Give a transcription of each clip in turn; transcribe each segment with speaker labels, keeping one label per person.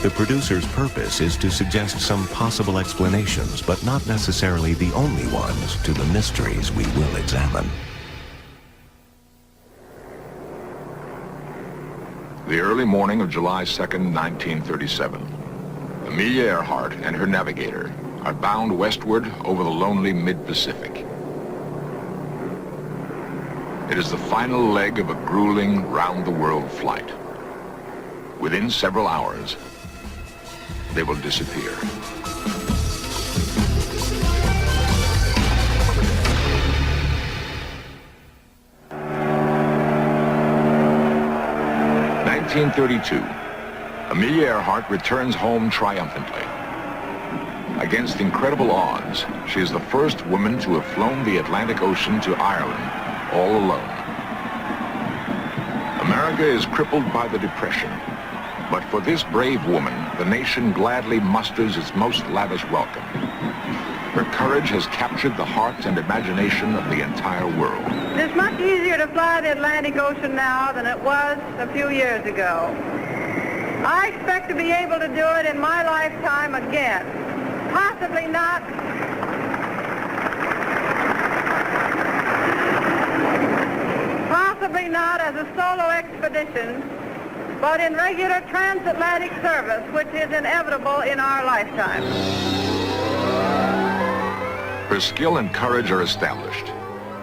Speaker 1: The producer's purpose is to suggest some possible explanations, but not necessarily the only ones, to the mysteries we will examine.
Speaker 2: The early morning of July 2nd, 1937. Amelia Earhart and her navigator are bound westward over the lonely mid-Pacific. It is the final leg of a grueling, round-the-world flight. Within several hours, they will disappear. In 1932, Amelia Earhart returns home triumphantly. Against incredible odds, she is the first woman to have flown the Atlantic Ocean to Ireland all alone. America is crippled by the Depression, but for this brave woman, the nation gladly musters its most lavish welcome. Her courage has captured the hearts and imagination of the entire world.
Speaker 3: It's much easier to fly the Atlantic Ocean now than it was a few years ago. I expect to be able to do it in my lifetime again. Possibly not. Possibly not as a solo expedition, but in regular transatlantic service, which is inevitable in our lifetime.
Speaker 2: Her skill and courage are established,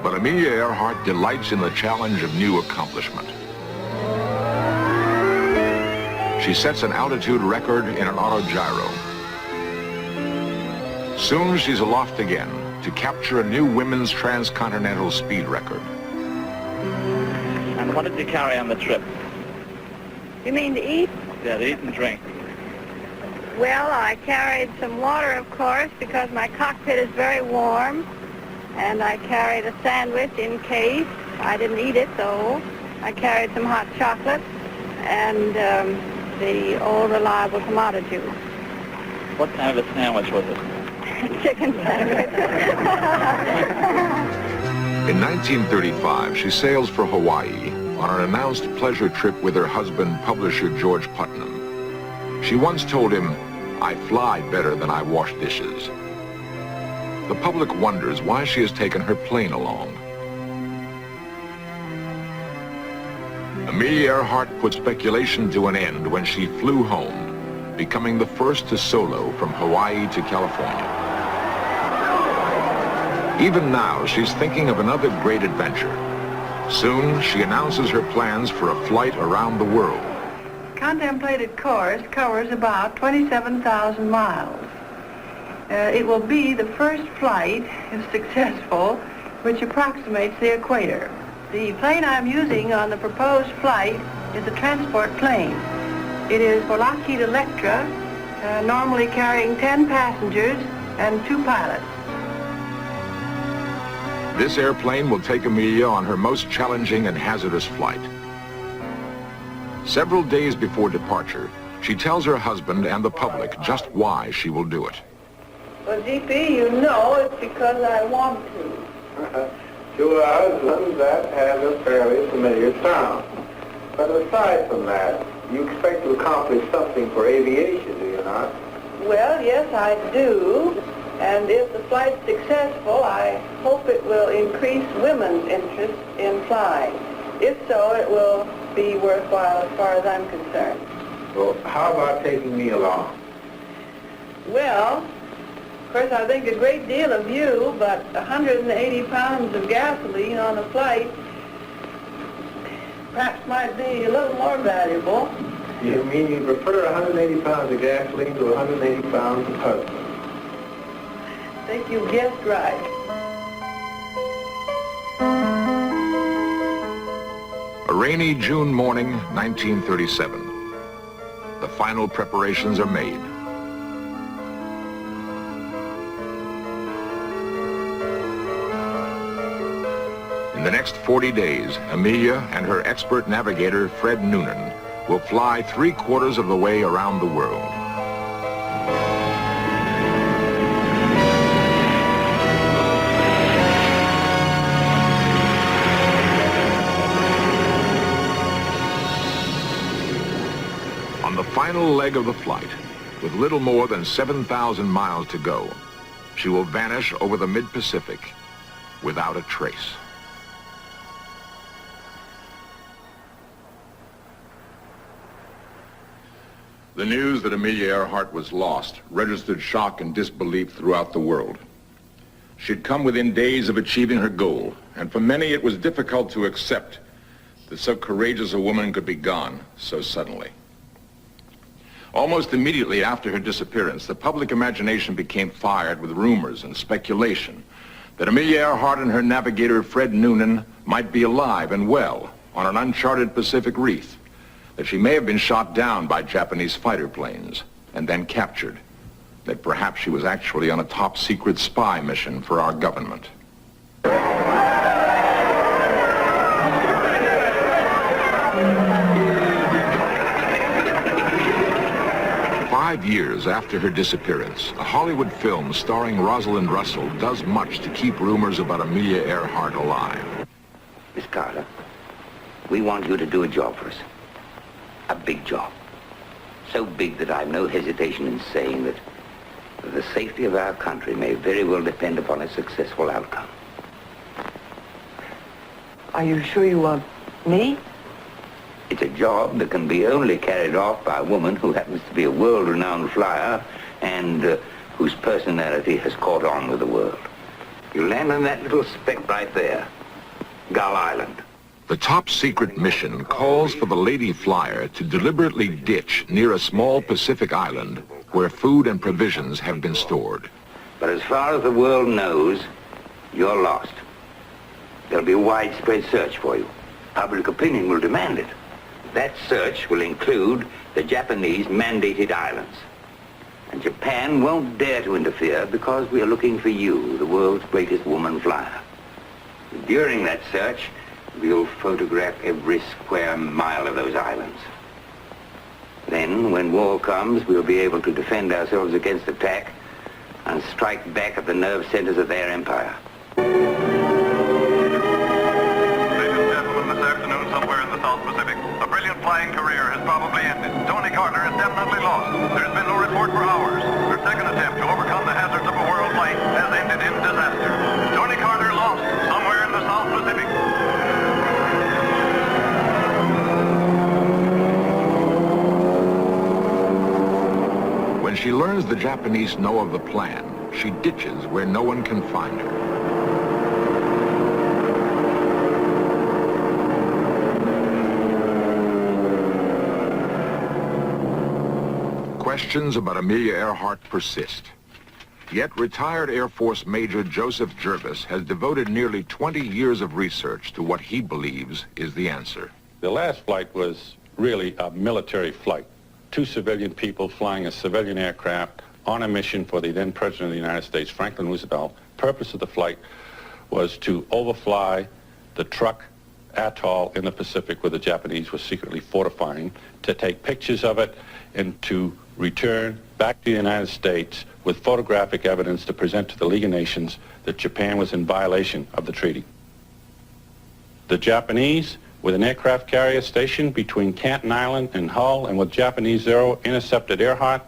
Speaker 2: but Amelia Earhart delights in the challenge of new accomplishment. She sets an altitude record in an autogyro. Soon she's aloft again to capture a new women's transcontinental speed record.
Speaker 4: And what did you carry on the trip?
Speaker 3: You mean to eat?
Speaker 4: Yeah, to eat and drink.
Speaker 3: Well, I carried some water, of course, because my cockpit is very warm. And I carried a sandwich in case. I didn't eat it, though. I carried some hot chocolate and the old reliable tomato juice.
Speaker 4: What kind of a sandwich was it?
Speaker 3: Chicken sandwich.
Speaker 2: In 1935, she sails for Hawaii on an announced pleasure trip with her husband, publisher George Putnam. She once told him, "I fly better than I wash dishes." The public wonders why she has taken her plane along. Amelia Earhart put speculation to an end when she flew home, becoming the first to solo from Hawaii to California. Even now, she's thinking of another great adventure. Soon, she announces her plans for a flight around the world.
Speaker 3: Contemplated course covers about 27,000 miles. It will be the first flight, if successful, which approximates the equator. The plane I'm using on the proposed flight is a transport plane. It is for Lockheed Electra, normally carrying 10 passengers and 2 pilots.
Speaker 2: This airplane will take Amelia on her most challenging and hazardous flight. Several days before departure, she tells her husband and the public just why she will do it.
Speaker 3: Well, GP, you know it's because I want to.
Speaker 5: To a husband, that has a fairly familiar sound. But aside from that, you expect to accomplish something for aviation, do you not?
Speaker 3: Well, yes, I do. And if the flight's successful, I hope it will increase women's interest in flying. If so, it will be worthwhile as far as I'm concerned.
Speaker 5: Well, how about taking me along?
Speaker 3: Well, of course, I think a great deal of you, but 180 pounds of gasoline on a flight perhaps might be a little more valuable.
Speaker 5: You mean you prefer 180 pounds of gasoline to 180 pounds of husband?
Speaker 3: I think you guessed right.
Speaker 2: A rainy June morning, 1937. The final preparations are made. In the next 40 days, Amelia and her expert navigator, Fred Noonan, will fly 3/4 of the way around the world. On the final leg of the flight, with little more than 7,000 miles to go, she will vanish over the mid-Pacific without a trace. The news that Amelia Earhart was lost registered shock and disbelief throughout the world. She'd come within days of achieving her goal, and for many it was difficult to accept that so courageous a woman could be gone so suddenly. Almost immediately after her disappearance, the public imagination became fired with rumors and speculation that Amelia Earhart and her navigator Fred Noonan might be alive and well on an uncharted Pacific reef, that she may have been shot down by Japanese fighter planes and then captured, that perhaps she was actually on a top-secret spy mission for our government. 5 years after her disappearance, a Hollywood film starring Rosalind Russell does much to keep rumors about Amelia Earhart alive.
Speaker 6: Miss Carter, we want you to do a job for us. A big job. So big that I've no hesitation in saying that the safety of our country may very well depend upon a successful outcome.
Speaker 3: Are you sure you want me?
Speaker 6: It's a job that can be only carried off by a woman who happens to be a world-renowned flyer and whose personality has caught on with the world. You land on that little speck right there, Gull Island.
Speaker 2: The top-secret mission calls for the lady flyer to deliberately ditch near a small Pacific island where food and provisions have been stored.
Speaker 6: But as far as the world knows, you're lost. There'll be a widespread search for you. Public opinion will demand it. That search will include the Japanese mandated islands. And Japan won't dare to interfere because we are looking for you, the world's greatest woman flyer. During that search, we'll photograph every square mile of those islands. Then, when war comes, we'll be able to defend ourselves against attack and strike back at the nerve centers of their empire.
Speaker 7: Ladies and gentlemen, this afternoon somewhere in the South Pacific, a brilliant flying career has probably ended. Tony Carter is definitely lost. There has been no report for hours. Her second attempt to overcome the hazards of a world flight has ended in disaster. Tony Carter lost somewhere in the South Pacific.
Speaker 2: When she learns the Japanese know of the plan, she ditches where no one can find her. Questions about Amelia Earhart persist. Yet retired Air Force Major Joseph Jervis has devoted nearly 20 years of research to what he believes is the answer.
Speaker 8: The last flight was really a military flight. 2 civilian people flying a civilian aircraft on a mission for the then President of the United States, Franklin Roosevelt. Purpose of the flight was to overfly the Truk atoll in the Pacific where the Japanese were secretly fortifying, to take pictures of it and to return back to the United States with photographic evidence to present to the League of Nations that Japan was in violation of the treaty. The Japanese, with an aircraft carrier stationed between Canton Island and Hull and with Japanese Zero, intercepted Earhart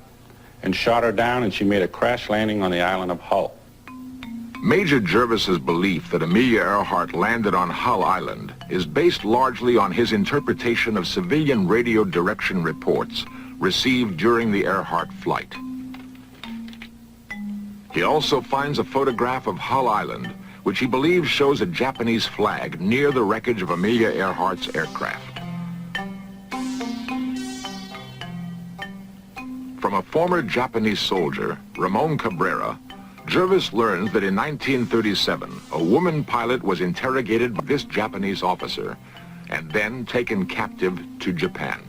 Speaker 8: and shot her down, and she made a crash landing on the island of Hull.
Speaker 2: Major Jervis's belief that Amelia Earhart landed on Hull Island is based largely on his interpretation of civilian radio direction reports received during the Earhart flight. He also finds a photograph of Hull Island, which he believes shows a Japanese flag near the wreckage of Amelia Earhart's aircraft. From a former Japanese soldier, Ramon Cabrera, Jervis learns that in 1937, a woman pilot was interrogated by this Japanese officer and then taken captive to Japan.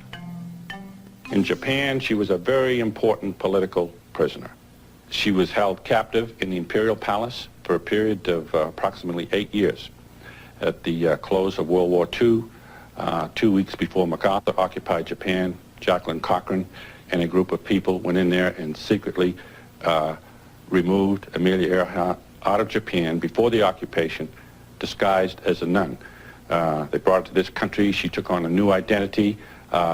Speaker 8: In Japan, she was a very important political prisoner. She was held captive in the Imperial Palace for a period of approximately 8 years. At the close of World War II, 2 weeks before MacArthur occupied Japan, Jacqueline Cochran and a group of people went in there and secretly removed Amelia Earhart out of Japan before the occupation, disguised as a nun. They brought her to this country. She took on a new identity,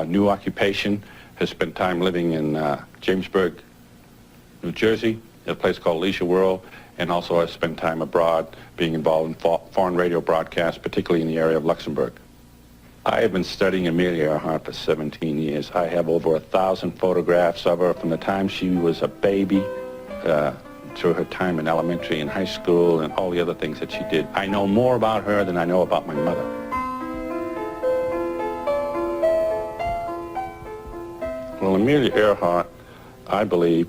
Speaker 8: new occupation, has spent time living in Jamesburg, New Jersey, at a place called Leisure World, and also has spent time abroad being involved in foreign radio broadcasts, particularly in the area of Luxembourg. I have been studying Amelia Earhart for 17 years. I have over 1,000 photographs of her from the time she was a baby to her time in elementary and high school and all the other things that she did. I know more about her than I know about my mother. Well, Amelia Earhart, I believe,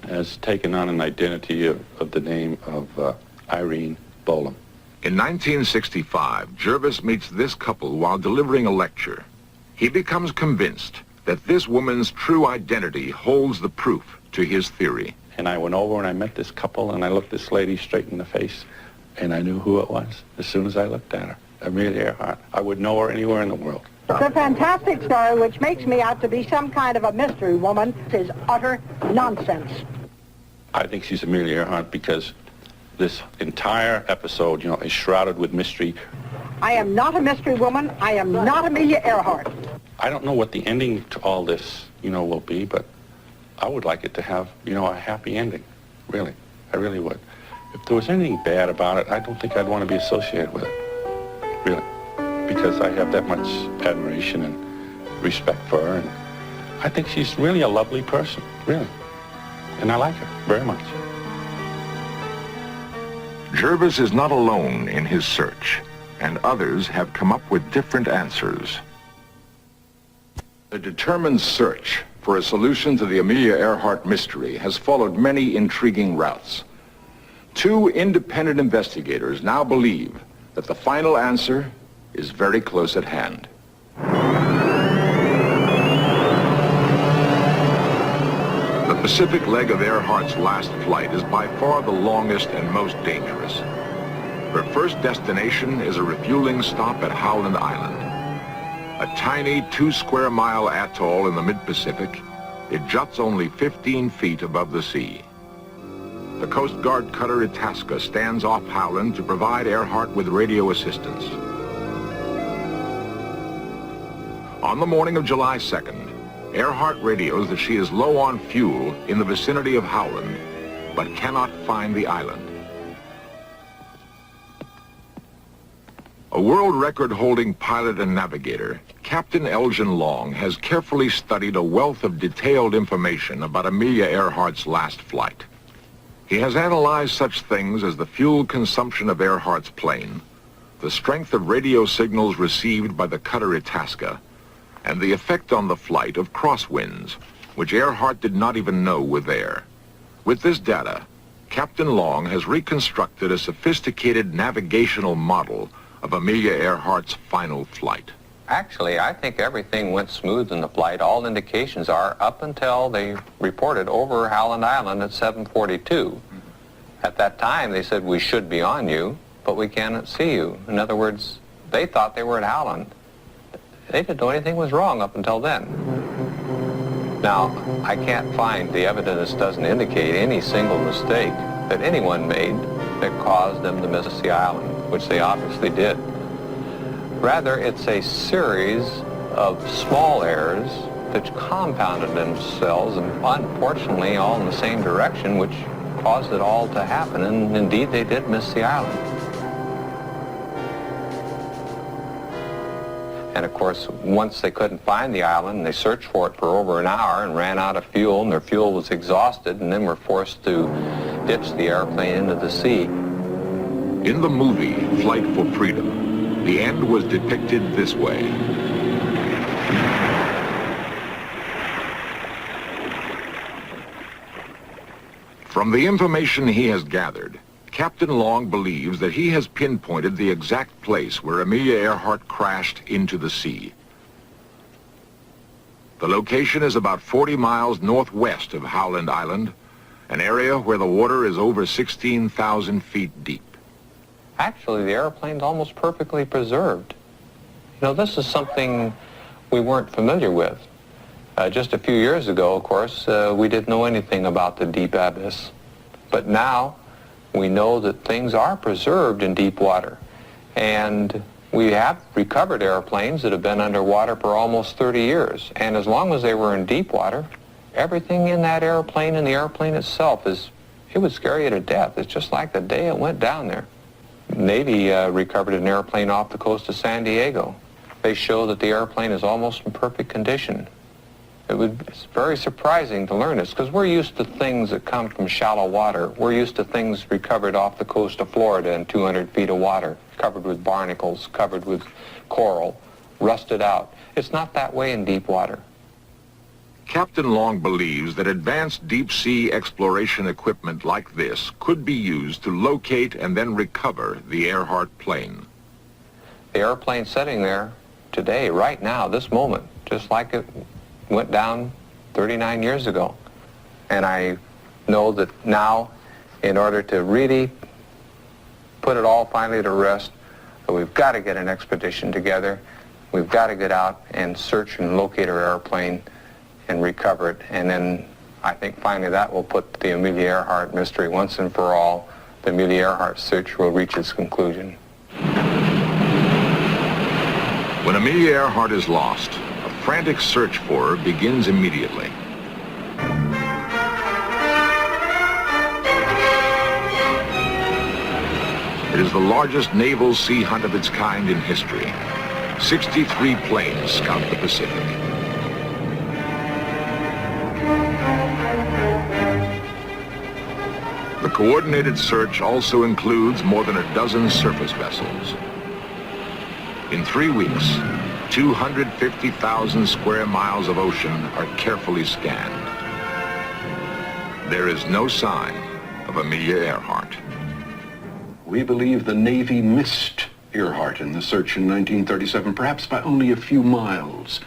Speaker 8: has taken on an identity of the name of Irene Bolam.
Speaker 2: In 1965, Jervis meets this couple while delivering a lecture. He becomes convinced that this woman's true identity holds the proof to his theory.
Speaker 8: And I went over and I met this couple and I looked this lady straight in the face and I knew who it was as soon as I looked at her. Amelia Earhart. I would know her anywhere in the world.
Speaker 9: It's a fantastic story which makes me out to be some kind of a mystery woman. It is utter nonsense.
Speaker 8: I think she's Amelia Earhart because this entire episode, you know, is shrouded with mystery.
Speaker 9: I am not a mystery woman. I am not Amelia Earhart.
Speaker 8: I don't know what the ending to all this, you know, will be, but I would like it to have, you know, a happy ending. Really. I really would. If there was anything bad about it, I don't think I'd want to be associated with it. Really. Because I have that much admiration and respect for her, and I think she's really a lovely person, really. And I like her very much.
Speaker 2: Jervis is not alone in his search, and others have come up with different answers.
Speaker 10: The determined search for a solution to the Amelia Earhart mystery has followed many intriguing routes. Two independent investigators now believe that the final answer is very close at hand.
Speaker 2: The Pacific leg of Earhart's last flight is by far the longest and most dangerous. Her first destination is a refueling stop at Howland Island. A tiny 2-square-mile atoll in the mid-Pacific, it juts only 15 feet above the sea. The Coast Guard cutter Itasca stands off Howland to provide Earhart with radio assistance. On the morning of July 2nd, Earhart radios that she is low on fuel in the vicinity of Howland, but cannot find the island. A world record-holding pilot and navigator, Captain Elgin Long has carefully studied a wealth of detailed information about Amelia Earhart's last flight. He has analyzed such things as the fuel consumption of Earhart's plane, the strength of radio signals received by the cutter Itasca, and the effect on the flight of crosswinds, which Earhart did not even know were there. With this data, Captain Long has reconstructed a sophisticated navigational model of Amelia Earhart's final flight.
Speaker 11: Actually, I think everything went smooth in the flight. All indications are up until they reported over Howland Island at 7:42. At that time, they said, we should be on you, but we cannot see you. In other words, they thought they were at Howland. They didn't know anything was wrong up until then. Now, I can't find the evidence doesn't indicate any single mistake that anyone made that caused them to miss the island, which they obviously did. Rather, it's a series of small errors that compounded themselves, and unfortunately all in the same direction, which caused it all to happen, and indeed they did miss the island. And of course, once they couldn't find the island, they searched for it for over an hour and ran out of fuel, and their fuel was exhausted, and then were forced to ditch the airplane into the sea.
Speaker 2: In the movie, Flight for Freedom, the end was depicted this way. From the information he has gathered, Captain Long believes that he has pinpointed the exact place where Amelia Earhart crashed into the sea. The location is about 40 miles northwest of Howland Island, an area where the water is over 16,000 feet deep.
Speaker 11: Actually, the airplane's almost perfectly preserved. You know, this is something we weren't familiar with. Just a few years ago, of course, we didn't know anything about the deep abyss. But now, we know that things are preserved in deep water. And We have recovered airplanes that have been underwater for almost 30 years, and as long as they were in deep water, everything in that airplane and the airplane itself it would scare you to death. It's just like the day it went down there. Navy recovered an airplane off the coast of San Diego. They show that the airplane is almost in perfect condition. It's very surprising to learn this, because we're used to things that come from shallow water. We're used to things recovered off the coast of Florida in 200 feet of water, covered with barnacles, covered with coral, rusted out. It's not that way in deep water.
Speaker 2: Captain Long believes that advanced deep-sea exploration equipment like this could be used to locate and then recover the Earhart plane.
Speaker 11: The airplane sitting there today, right now, this moment, just like it went down 39 years ago. And I know that now, in order to really put it all finally to rest, that we've got to get an expedition together. We've got to get out and search and locate our airplane and recover it. And then I think finally that will put the Amelia Earhart mystery once and for all. The Amelia Earhart search will reach its conclusion.
Speaker 2: When Amelia Earhart is lost, a frantic search for her begins immediately. It is the largest naval sea hunt of its kind in history. 63 planes scout the Pacific. The coordinated search also includes more than a dozen surface vessels. In 3 weeks, 250,000 square miles of ocean are carefully scanned. There is no sign of Amelia Earhart.
Speaker 12: We believe the Navy missed Earhart in the search in 1937, perhaps by only a few miles.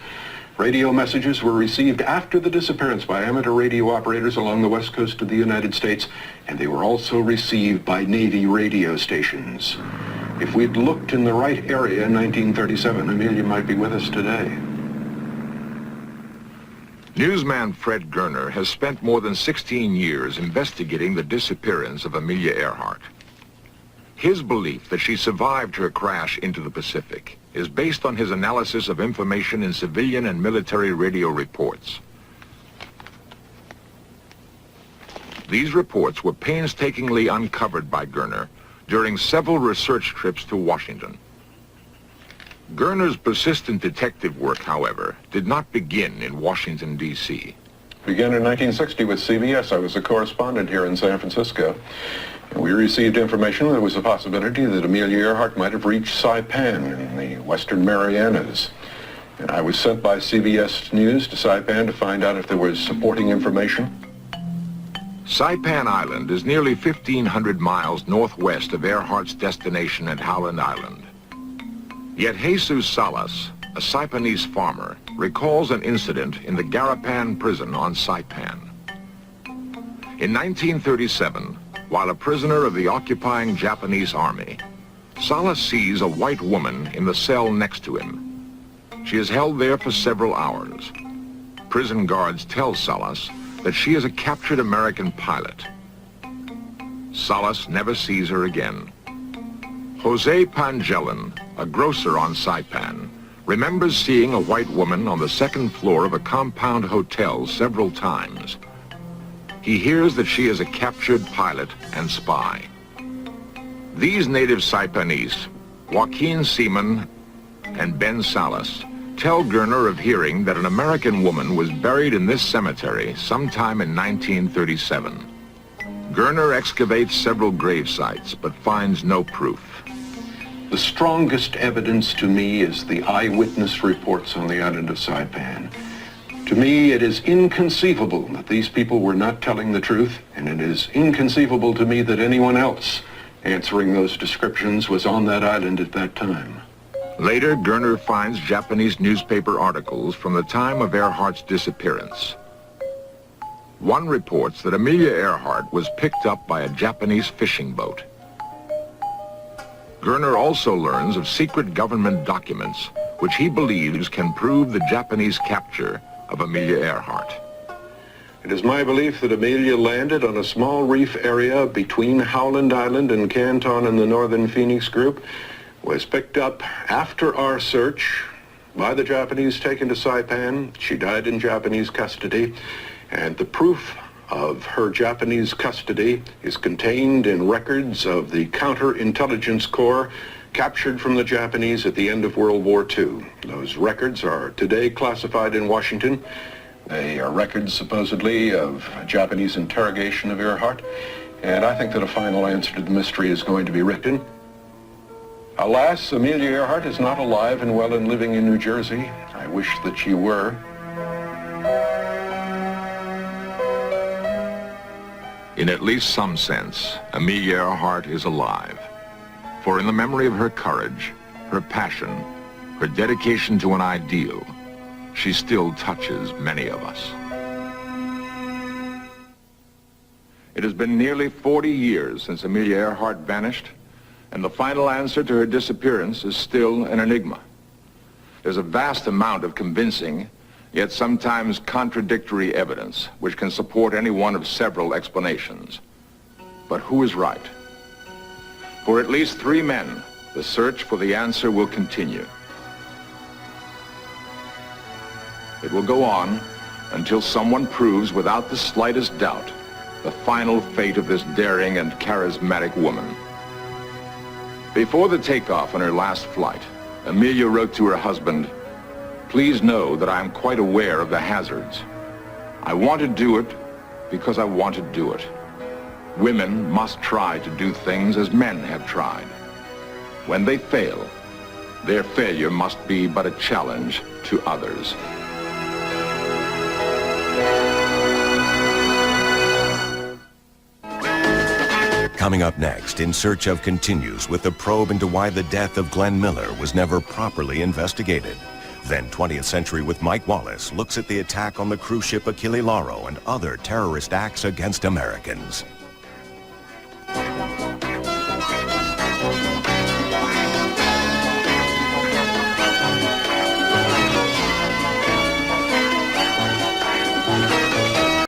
Speaker 12: Radio messages were received after the disappearance by amateur radio operators along the west coast of the United States, and they were also received by Navy radio stations. If we'd looked in the right area in 1937, Amelia might be with us today.
Speaker 2: Newsman Fred Gerner has spent more than 16 years investigating the disappearance of Amelia Earhart. His belief that she survived her crash into the Pacific is based on his analysis of information in civilian and military radio reports. These reports were painstakingly uncovered by Gerner during several research trips to Washington. Gerner's persistent detective work, however, did not begin in Washington, D.C.
Speaker 12: Began in 1960 with CBS. I was a correspondent here in San Francisco. And we received information that there was a possibility that Amelia Earhart might have reached Saipan in the Western Marianas. And I was sent by CBS News to Saipan to find out if there was supporting information.
Speaker 2: Saipan Island is nearly 1,500 miles northwest of Earhart's destination at Howland Island. Yet Jesus Salas, a Saipanese farmer, recalls an incident in the Garapan prison on Saipan. In 1937, while a prisoner of the occupying Japanese army, Salas sees a white woman in the cell next to him. She is held there for several hours. Prison guards tell Salas that she is a captured American pilot. Salas never sees her again. Jose Pangellan, a grocer on Saipan, remembers seeing a white woman on the second floor of a compound hotel several times. He hears that she is a captured pilot and spy. These native Saipanese, Joaquin Seaman and Ben Salas, tell Gerner of hearing that an American woman was buried in this cemetery sometime in 1937. Gerner excavates several grave sites but finds no proof.
Speaker 12: The strongest evidence to me is the eyewitness reports on the island of Saipan. To me, it is inconceivable that these people were not telling the truth, and it is inconceivable to me that anyone else answering those descriptions was on that island at that time.
Speaker 2: Later, Gerner finds Japanese newspaper articles from the time of Earhart's disappearance. One reports that Amelia Earhart was picked up by a Japanese fishing boat. Gerner also learns of secret government documents which he believes can prove the Japanese capture of Amelia Earhart.
Speaker 12: It is my belief that Amelia landed on a small reef area between Howland Island and Canton in the northern Phoenix Group, was picked up after our search by the Japanese, taken to Saipan. She died in Japanese custody, and the proof of her Japanese custody is contained in records of the Counterintelligence Corps captured from the Japanese at the end of World War II. Those records are today classified in Washington. They are records, supposedly, of Japanese interrogation of Earhart, and I think that a final answer to the mystery is going to be written. Alas, Amelia Earhart is not alive and well and living in New Jersey. I wish that she were.
Speaker 2: In at least some sense, Amelia Earhart is alive. For in the memory of her courage, her passion, her dedication to an ideal, she still touches many of us. It has been nearly 40 years since Amelia Earhart vanished, and the final answer to her disappearance is still an enigma. There's a vast amount of convincing, yet sometimes contradictory evidence which can support any one of several explanations. But who is right? For at least 3 men, the search for the answer will continue. It will go on until someone proves without the slightest doubt the final fate of this daring and charismatic woman. Before the takeoff on her last flight, Amelia wrote to her husband, "Please know that I am quite aware of the hazards. I want to do it because I want to do it. Women must try to do things as men have tried. When they fail, their failure must be but a challenge to others."
Speaker 1: Coming up next, In Search of continues with the probe into why the death of Glenn Miller was never properly investigated. Then 20th Century with Mike Wallace looks at the attack on the cruise ship Achille Lauro and other terrorist acts against Americans.